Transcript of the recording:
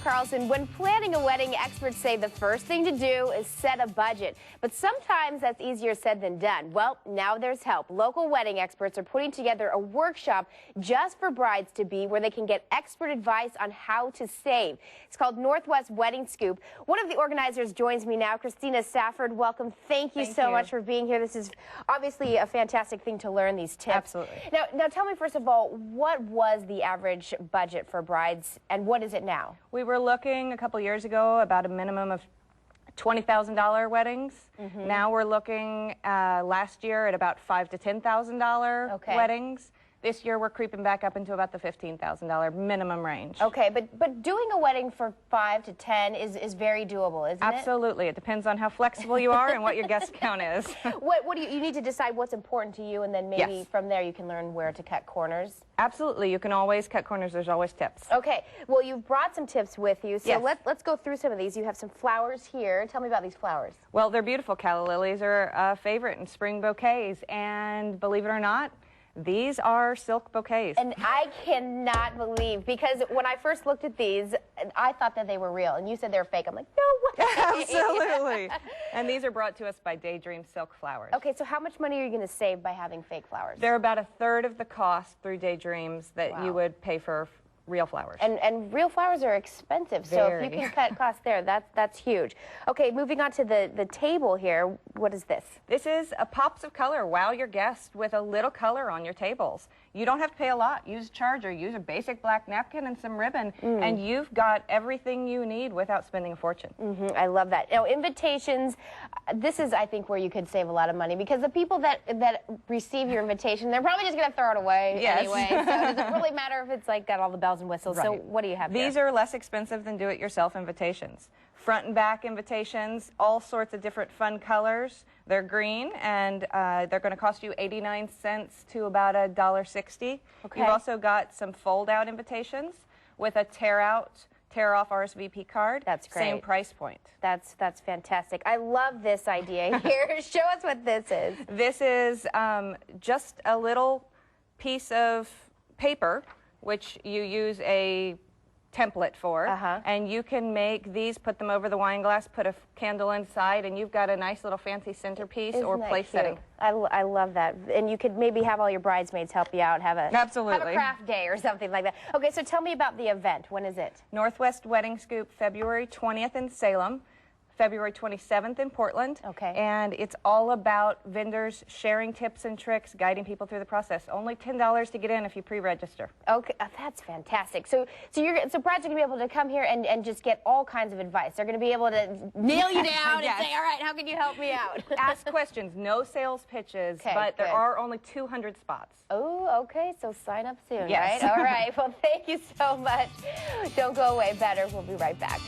Carlson. When planning a wedding, experts say the first thing to do is set a budget. But sometimes that's easier said than done. Well, now there's help. Local wedding experts are putting together a workshop just for brides-to-be where they can get expert advice on how to save. It's called Northwest Wedding Scoop. One of the organizers joins me now, Christina Safford. Welcome. Thank you so much for being here. This is obviously a fantastic thing to learn these tips. Absolutely. Now tell me, first of all, what was the average budget for brides and what is it now? We were looking a couple years ago about a minimum of $20,000 weddings. Now we're looking last year at about $5,000 to $10,000 weddings. This year we're creeping back up into about the $15,000 minimum range. Okay, but doing a wedding for 5 to 10 is very doable, isn't it? Absolutely. It depends on how flexible you are and what your guest count is. What do you need to decide what's important to you, and then maybe from there you can learn where to cut corners? Absolutely. You can always cut corners. There's always tips. Okay. Well, you've brought some tips with you, so let's go through some of these. You have some flowers here. Tell me about these flowers. Well, they're beautiful. Calla lilies are a favorite in spring bouquets, and believe it or not, these are silk bouquets. And I cannot believe, because when I first looked at these, I thought that they were real, and you said they were fake. I'm like, no way. Absolutely. And these are brought to us by Daydream Silk Flowers. Okay, so how much money are you going to save by having fake flowers? They're about 1/3 of the cost through Daydreams that you would pay for real flowers. And real flowers are expensive, so if you can cut costs there, that's huge. Okay, moving on to the table here. What is this? This is a pops of color. Wow your guests with a little color on your tables. You don't have to pay a lot. Use a charger, use a basic black napkin and some ribbon, and you've got everything you need without spending a fortune. I love that. Now, invitations, this is, I think, where you could save a lot of money, because the people that receive your invitation, they're probably just going to throw it away anyway. So does it really matter if it's like got all the bells and whistles? So what do you have These are less expensive than do-it-yourself invitations. Front and back invitations, all sorts of different fun colors. They're green, and they're going to cost you 89 cents to about $1.60. Okay. You've also got some fold-out invitations with a tear-off RSVP card. That's great. Same price point. That's fantastic. I love this idea here. Show us what this is. This is just a little piece of paper, which you use a template for, and you can make these, put them over the wine glass, put a candle inside, and you've got a nice little fancy centerpiece or place setting. I love that. And you could maybe have all your bridesmaids help you out, have a craft day or something like that. Okay, so tell me about the event. When is it? Northwest Wedding Scoop, February 20th in Salem, February 27th in Portland. Okay. And it's all about vendors sharing tips and tricks, guiding people through the process. Only $10 to get in if you pre-register. Okay, that's fantastic. So brides are going to be able to come here and just get all kinds of advice. They're going to be able to nail you down and say, all right, how can you help me out? Ask questions, no sales pitches, but there are only 200 spots. Oh, okay, so sign up soon, right? All right, well, thank you so much. Don't go away, Better. We'll be right back.